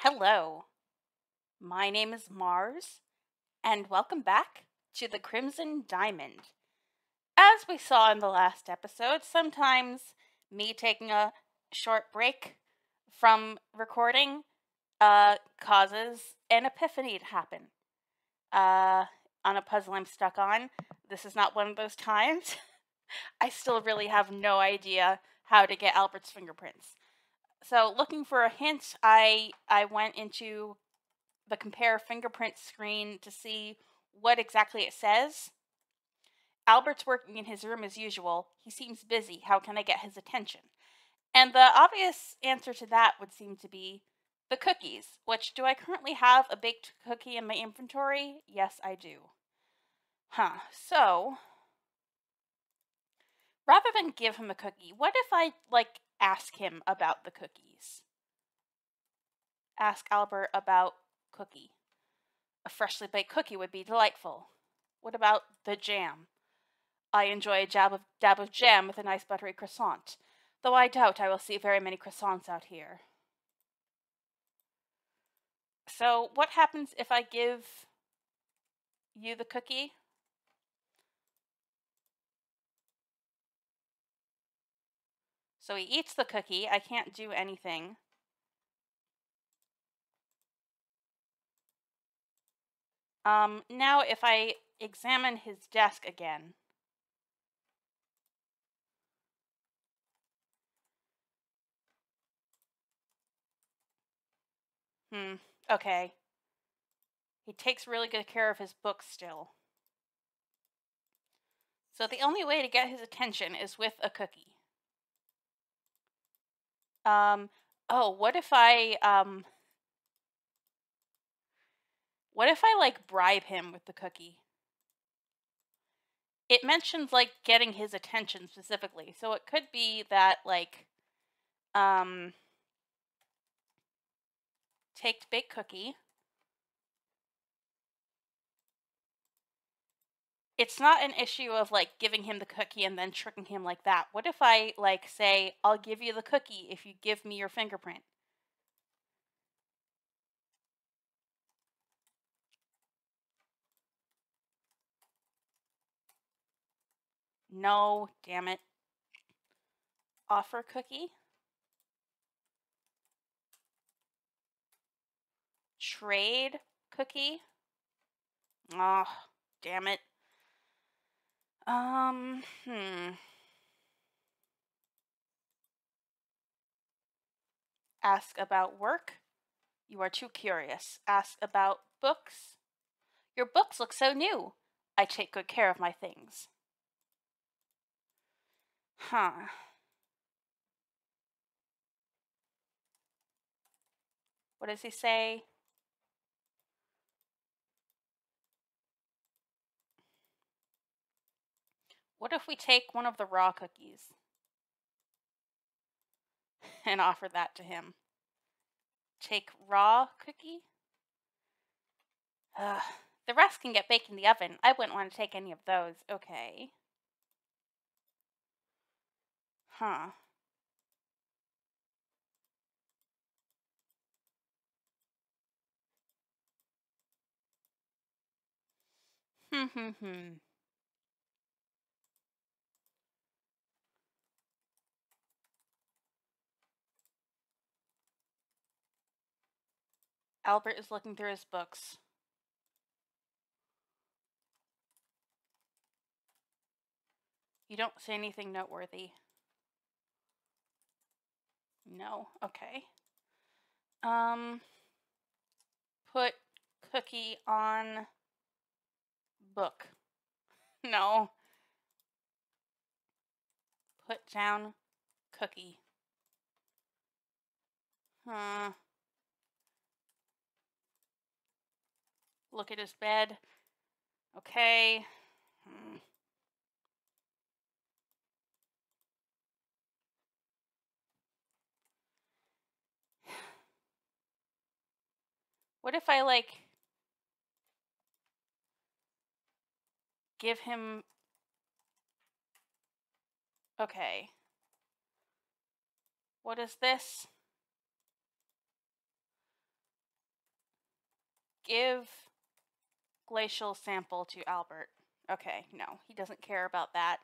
Hello, my name is Mars, and welcome back to the Crimson Diamond. As we saw in the last episode, sometimes me taking a short break from recording causes an epiphany to happen. Uh, on a puzzle I'm stuck on. This is not one of those times. I still really have no idea how to get Albert's fingerprints. So, looking for a hint, I went into the compare fingerprint screen to see what exactly it says. Albert's working in his room as usual. He seems busy. How can I get his attention? And the obvious answer to that would seem to be the cookies, which do I currently have a baked cookie in my inventory? Yes, I do. So rather than give him a cookie, what if I, ask him about the cookies? Ask Albert about cookie. A freshly baked cookie would be delightful. What about the jam? I enjoy a dab of jam with a nice buttery croissant, though I doubt I will see very many croissants out here. So, what happens if I give you the cookie? So he eats the cookie. I can't do anything. Now if I examine his desk again. Okay. He takes really good care of his books still. So the only way to get his attention is with a cookie. What if I bribe him with the cookie? It mentions getting his attention specifically. So it could be that take big cookie. It's not an issue of giving him the cookie and then tricking him like that. What if I say, I'll give you the cookie if you give me your fingerprint? No, damn it. Offer cookie. Trade cookie. Oh, damn it. Ask about work. You are too curious. Ask about books. Your books look so new. I take good care of my things. Huh. What does he say? What if we take one of the raw cookies and offer that to him? Take raw cookie? The rest can get baked in the oven. I wouldn't want to take any of those. Okay. Huh. Hmm. Albert is looking through his books. You don't say anything noteworthy. No. Okay. Put cookie on book. No. Put down cookie. Look at his bed. Okay. What if I give him... Okay. What is this? Give glacial sample to Albert. Okay, no, he doesn't care about that.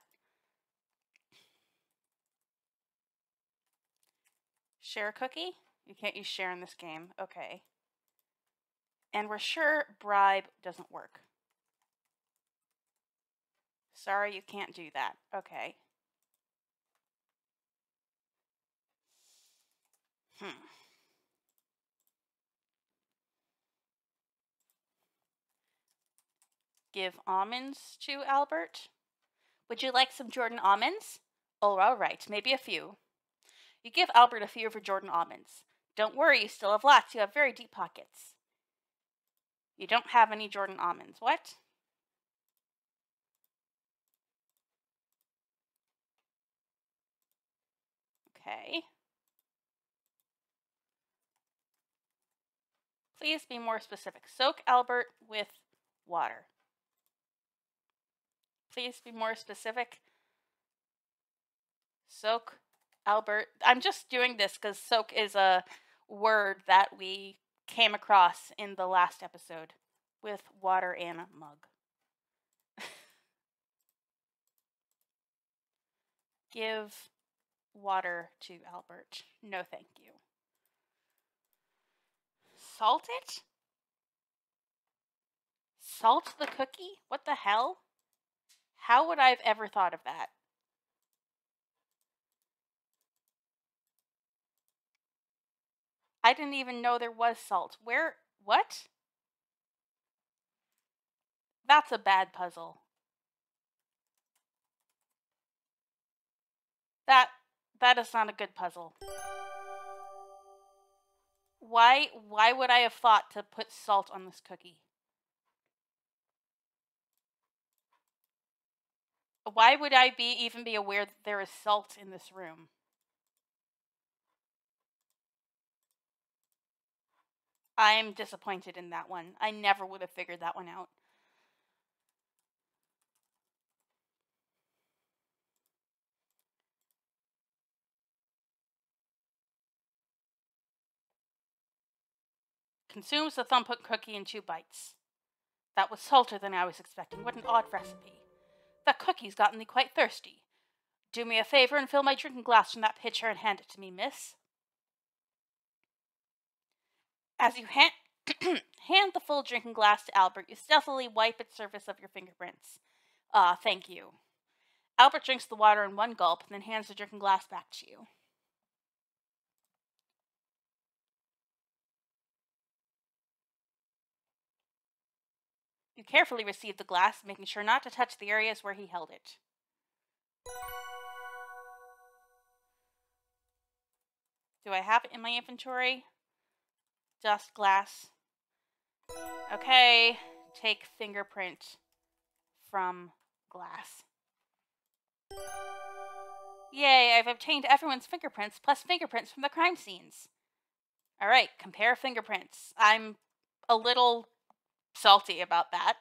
Share cookie? You can't use share in this game. Okay. And we're sure bribe doesn't work. Sorry, you can't do that. Okay. Give almonds to Albert. Would you like some Jordan almonds? Oh, all right, maybe a few. You give Albert a few of your Jordan almonds. Don't worry, you still have lots. You have very deep pockets. You don't have any Jordan almonds. What? Okay. Please be more specific. Soak Albert with water. Please be more specific. Soak Albert. I'm just doing this because soak is a word that we came across in the last episode with water in a mug. Give water to Albert. No, thank you. Salt it? Salt the cookie? What the hell? How would I have ever thought of that? I didn't even know there was salt. Where? What? That's a bad puzzle. That is not a good puzzle. Why would I have thought to put salt on this cookie? Why would I even be aware that there is salt in this room? I'm disappointed in that one. I never would have figured that one out. Consumes the thumbprint cookie in 2 bites. That was salter than I was expecting. What an odd recipe. That cookie's gotten me quite thirsty. Do me a favor and fill my drinking glass from that pitcher and hand it to me, miss. As you hand the full drinking glass to Albert, you stealthily wipe its surface of your fingerprints. Thank you. Albert drinks the water in 1 gulp and then hands the drinking glass back to you. You carefully receive the glass, making sure not to touch the areas where he held it. Do I have it in my inventory? Dust glass. Okay, take fingerprint from glass. Yay, I've obtained everyone's fingerprints plus fingerprints from the crime scenes. Alright, compare fingerprints. I'm a little salty about that.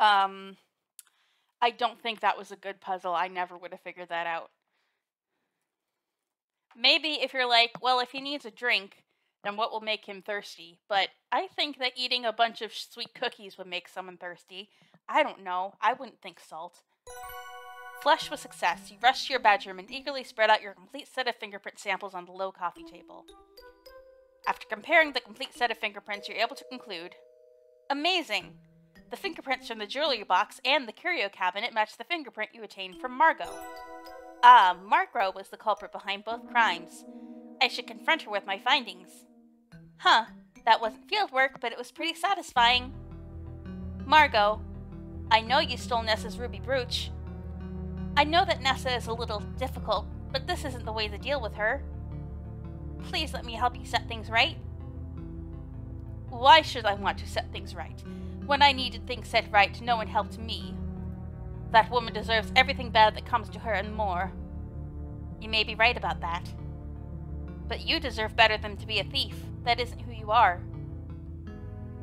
I don't think that was a good puzzle. I never would have figured that out. Maybe if you're like, well, if he needs a drink, then what will make him thirsty? But I think that eating a bunch of sweet cookies would make someone thirsty. I don't know. I wouldn't think salt. Flushed with success, you rush to your bedroom and eagerly spread out your complete set of fingerprint samples on the low coffee table. After comparing the complete set of fingerprints, you're able to conclude, amazing! The fingerprints from the jewelry box and the curio cabinet match the fingerprint you obtained from Margot. Ah, Margot was the culprit behind both crimes. I should confront her with my findings. Huh, that wasn't field work, but it was pretty satisfying. Margot, I know you stole Nessa's ruby brooch. I know that Nessa is a little difficult, but this isn't the way to deal with her. Please let me help you set things right. Why should I want to set things right? When I needed things set right, no one helped me. That woman deserves everything bad that comes to her and more. You may be right about that. But you deserve better than to be a thief. That isn't who you are.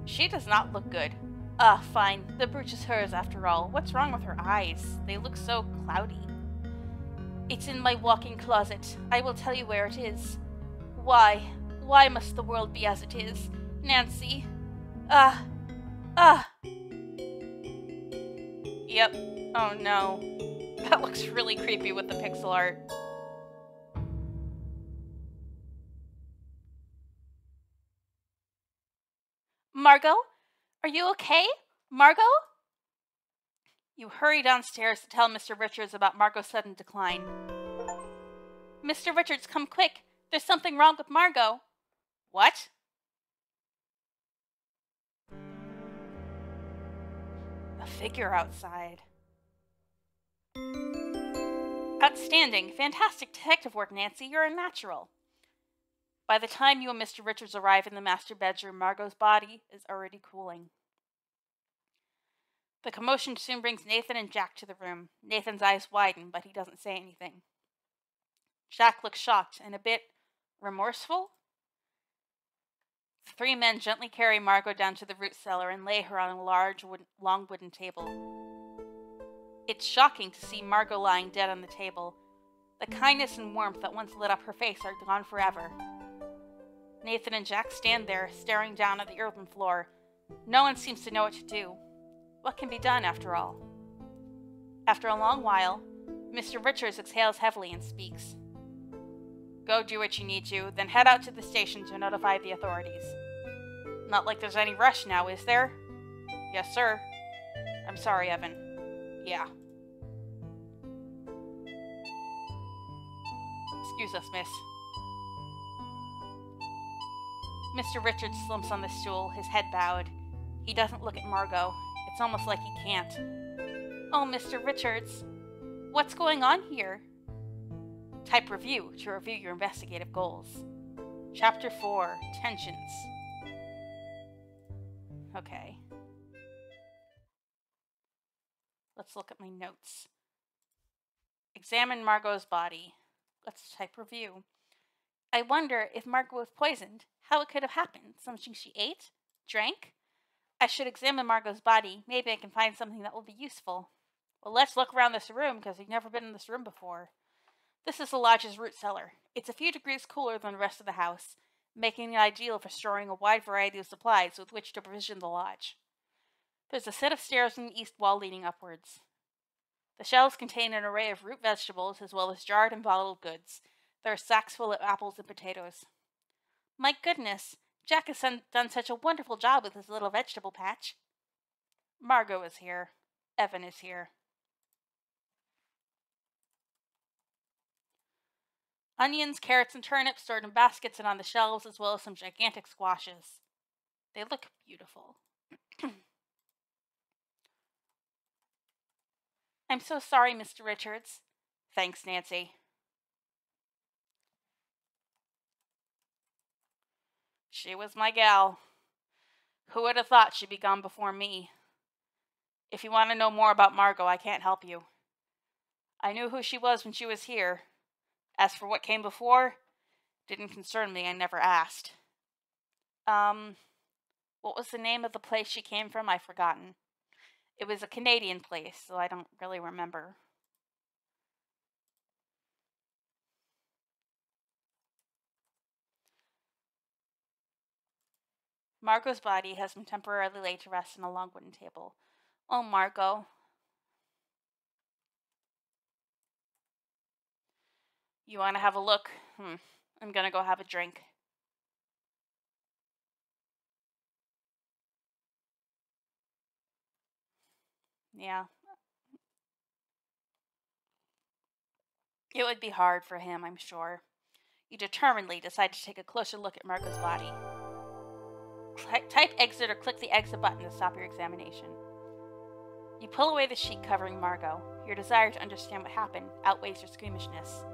She does not look good. Fine. The brooch is hers after all. What's wrong with her eyes? They look so cloudy. It's in my walk-in closet. I will tell you where it is. Why? Why must the world be as it is? Nancy. Ah. Yep. Oh no. That looks really creepy with the pixel art. Margot? Are you okay? Margot? You hurry downstairs to tell Mr. Richards about Margot's sudden decline. Mr. Richards, come quick. There's something wrong with Margot. What? A figure outside. Outstanding. Fantastic detective work, Nancy. You're a natural. By the time you and Mr. Richards arrive in the master bedroom, Margot's body is already cooling. The commotion soon brings Nathan and Jack to the room. Nathan's eyes widen, but he doesn't say anything. Jack looks shocked and a bit remorseful. The three men gently carry Margot down to the root cellar and lay her on a large, long wooden table. It's shocking to see Margot lying dead on the table. The kindness and warmth that once lit up her face are gone forever. Nathan and Jack stand there, staring down at the earthen floor. No one seems to know what to do. What can be done, after all? After a long while, Mr. Richards exhales heavily and speaks. Go do what you need to, then head out to the station to notify the authorities. Not like there's any rush now, is there? Yes, sir. I'm sorry, Evan. Yeah. Excuse us, miss. Mr. Richards slumps on the stool, his head bowed. He doesn't look at Margot. It's almost like he can't. Oh, Mr. Richards. What's going on here? Type review to review your investigative goals. Chapter 4, Tensions. Okay. Let's look at my notes. Examine Margot's body. Let's type review. I wonder if Margot was poisoned, how it could have happened. Something she ate? Drank? I should examine Margot's body. Maybe I can find something that will be useful. Well, let's look around this room, because we've never been in this room before. This is the lodge's root cellar. It's a few degrees cooler than the rest of the house, making it ideal for storing a wide variety of supplies with which to provision the lodge. There's a set of stairs in the east wall leading upwards. The shelves contain an array of root vegetables, as well as jarred and bottled goods. There are sacks full of apples and potatoes. My goodness, Jack has done such a wonderful job with his little vegetable patch. Margot is here. Evan is here. Onions, carrots, and turnips stored in baskets and on the shelves, as well as some gigantic squashes. They look beautiful. I'm so sorry, Mr. Richards. Thanks, Nancy. She was my gal. Who would have thought she'd be gone before me? If you want to know more about Margot, I can't help you. I knew who she was when she was here. As for what came before, didn't concern me. I never asked. What was the name of the place she came from? I've forgotten. It was a Canadian place, so I don't really remember. Margot's body has been temporarily laid to rest on a long wooden table. Oh, Margot. You want to have a look? I'm gonna go have a drink. Yeah. It would be hard for him, I'm sure. You determinedly decide to take a closer look at Margot's body. Type exit or click the exit button to stop your examination. You pull away the sheet covering Margot. Your desire to understand what happened outweighs your squeamishness.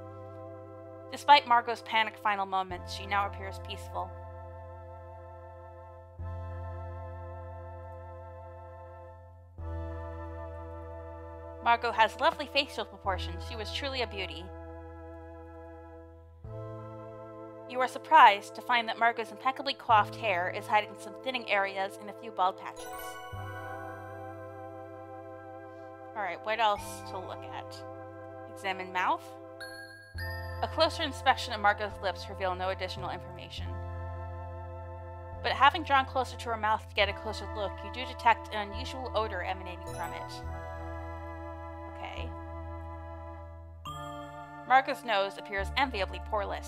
Despite Margot's panicked final moments, she now appears peaceful. Margot has lovely facial proportions. She was truly a beauty. You are surprised to find that Margot's impeccably coiffed hair is hiding some thinning areas and a few bald patches. Alright, what else to look at? Examine mouth. A closer inspection of Margot's lips reveal no additional information. but having drawn closer to her mouth to get a closer look, you do detect an unusual odor emanating from it. Okay. Margot's nose appears enviably poreless.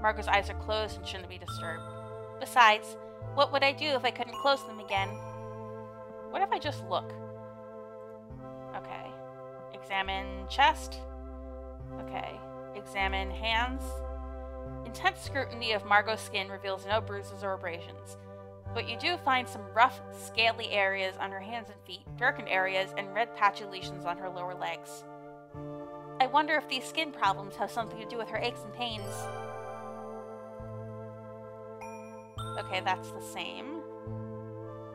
Margot's eyes are closed and shouldn't be disturbed. Besides, what would I do if I couldn't close them again? What if I just look? Okay. Examine chest. Okay. Examine hands. Intense scrutiny of Margot's skin reveals no bruises or abrasions, but you do find some rough, scaly areas on her hands and feet, darkened areas, and red patchy lesions on her lower legs. I wonder if these skin problems have something to do with her aches and pains. Okay, that's the same.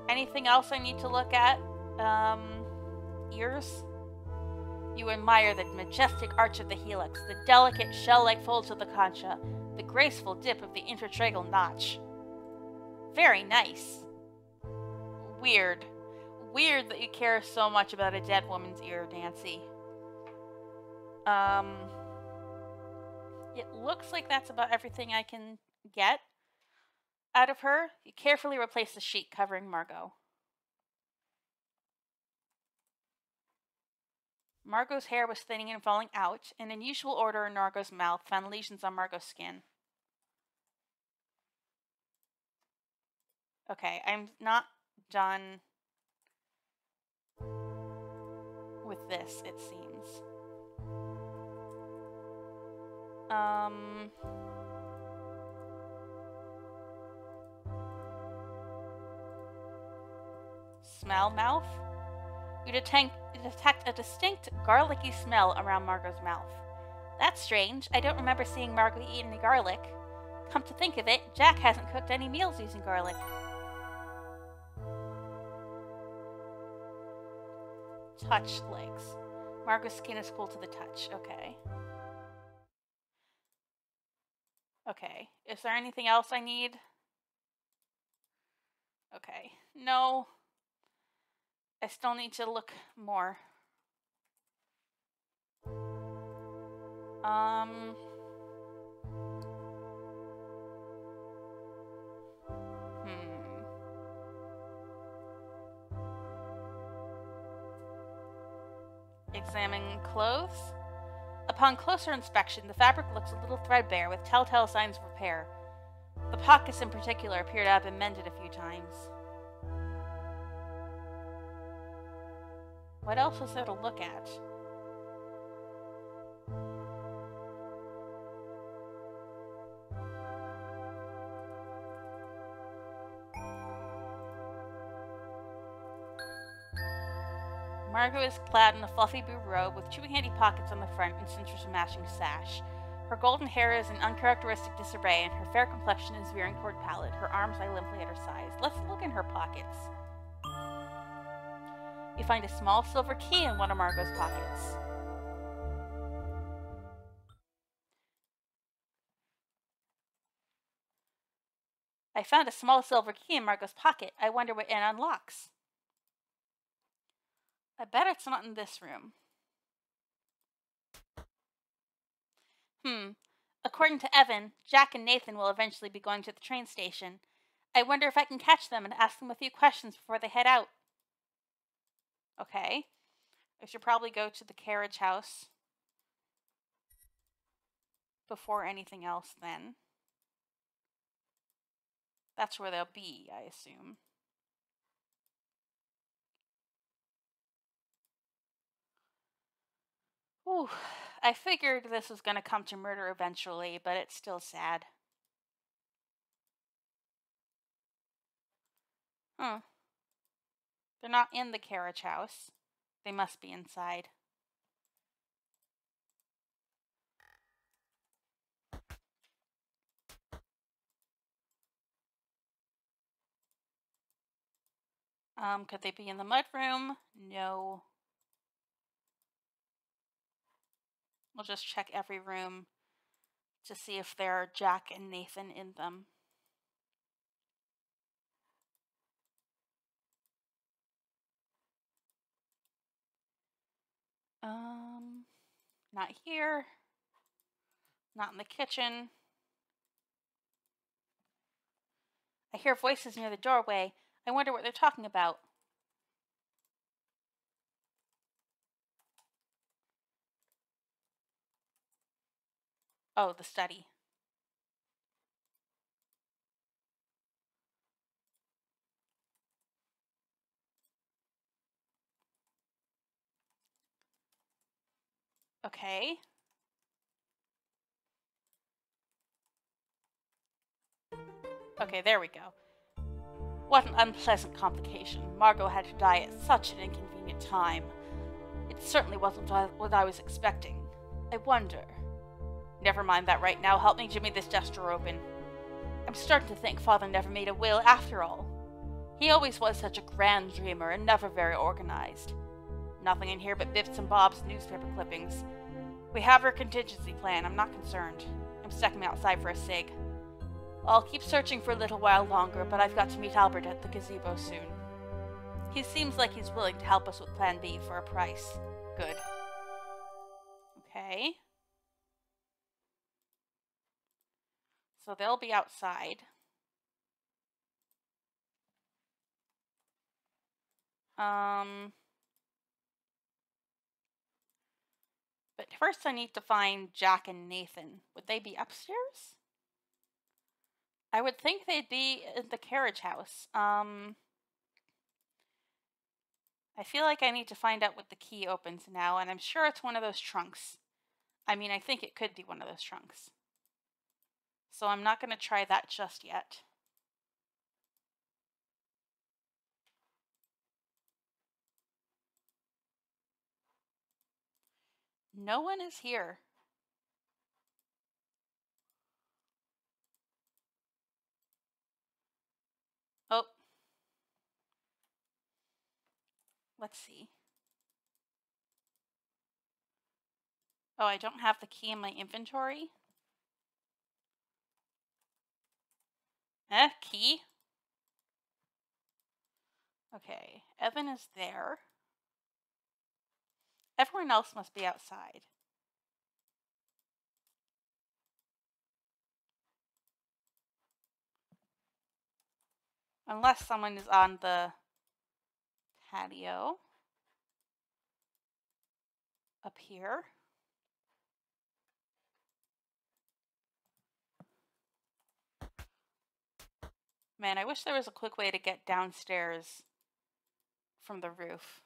Anything else I need to look at? Ears? You admire the majestic arch of the helix, the delicate shell-like folds of the concha, the graceful dip of the intertragal notch. Very nice. Weird. Weird that you care so much about a dead woman's ear, Nancy. It looks like that's about everything I can get out of her. You carefully replace the sheet covering Margot. Margot's hair was thinning and falling out. An unusual order in Margot's mouth found lesions on Margot's skin. Okay, I'm not done with this, it seems. Smell mouth? You detect a distinct garlicky smell around Margot's mouth. That's strange. I don't remember seeing Margot eat any garlic. Come to think of it, Jack hasn't cooked any meals using garlic. Touch legs. Margot's skin is cool to the touch. Okay. Okay. Is there anything else I need? Okay. No. I still need to look more. Examining clothes. Upon closer inspection, the fabric looks a little threadbare with telltale signs of repair. The pockets in particular appear to have been mended a few times. What else is there to look at? Margot is clad in a fluffy blue robe with two handy pockets on the front and cinches a matching sash. Her golden hair is in uncharacteristic disarray, and her fair complexion is veering toward pallid. Her arms lie limply at her sides. Let's look in her pockets. You find a small silver key in one of Margot's pockets. I found a small silver key in Margot's pocket. I wonder what it unlocks. I bet it's not in this room. According to Evan, Jack and Nathan will eventually be going to the train station. I wonder if I can catch them and ask them a few questions before they head out. Okay. I should probably go to the carriage house before anything else then. That's where they'll be, I assume. Ooh, I figured this was going to come to murder eventually, but it's still sad. They're not in the carriage house. They must be inside. Could they be in the mudroom? No. We'll just check every room to see if there are Jack and Nathan in them. Not here. Not in the kitchen. I hear voices near the doorway. I wonder what they're talking about. Oh, the study. Okay. Okay, there we go. What an unpleasant complication. Margot had to die at such an inconvenient time. It certainly wasn't what I was expecting. I wonder. Never mind that right now. Help me jimmy this desk drawer open. I'm starting to think Father never made a will after all. He always was such a grand dreamer and never very organized. Nothing in here but bits and bobs newspaper clippings. We have our contingency plan. I'm not concerned. I'm stepping outside for a cig. I'll keep searching for a little while longer, but I've got to meet Albert at the gazebo soon. He seems like he's willing to help us with Plan B for a price. Good. Okay. So they'll be outside. But first I need to find Jack and Nathan. Would they be upstairs? I would think they'd be in the carriage house. I feel like I need to find out what the key opens now, and I'm sure it's one of those trunks. I mean, I think it could be one of those trunks. So I'm not going to try that just yet. No one is here. Oh. Let's see. Oh, I don't have the key in my inventory? Key? Okay, Evan is there. Everyone else must be outside. Unless someone is on the patio. Up here. Man, I wish there was a quick way to get downstairs from the roof.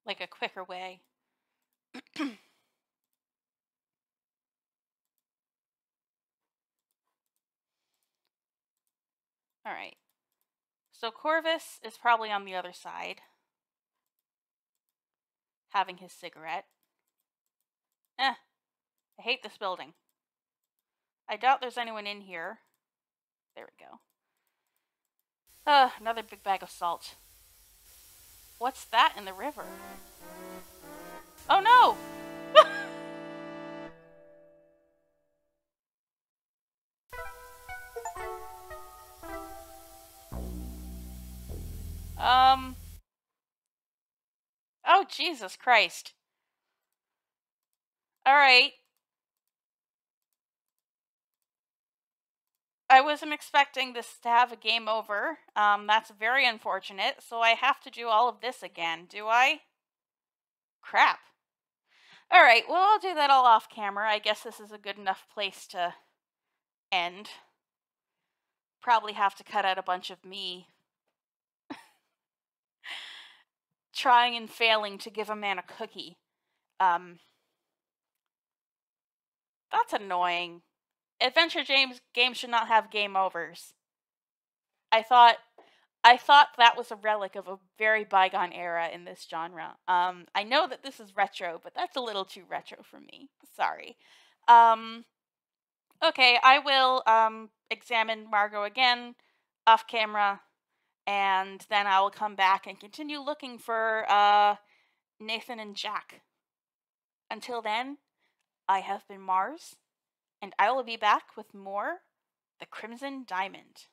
Like a quicker way. Alright. So Corvus is probably on the other side. Having his cigarette. I hate this building. I doubt there's anyone in here. There we go. Another big bag of salt. What's that in the river? Oh no! Oh, Jesus Christ. Alright. I wasn't expecting this to have a game over. That's very unfortunate. So I have to do all of this again, do I? Crap. Alright, well, I'll do that all off camera. I guess this is a good enough place to end. Probably have to cut out a bunch of me trying and failing to give a man a cookie. That's annoying. Adventure games should not have game overs. I thought that was a relic of a very bygone era in this genre. I know that this is retro, but that's a little too retro for me. Sorry. Okay, I will examine Margot again off camera, and then I will come back and continue looking for Nathan and Jack. Until then, I have been Mars, and I will be back with more The Crimson Diamond.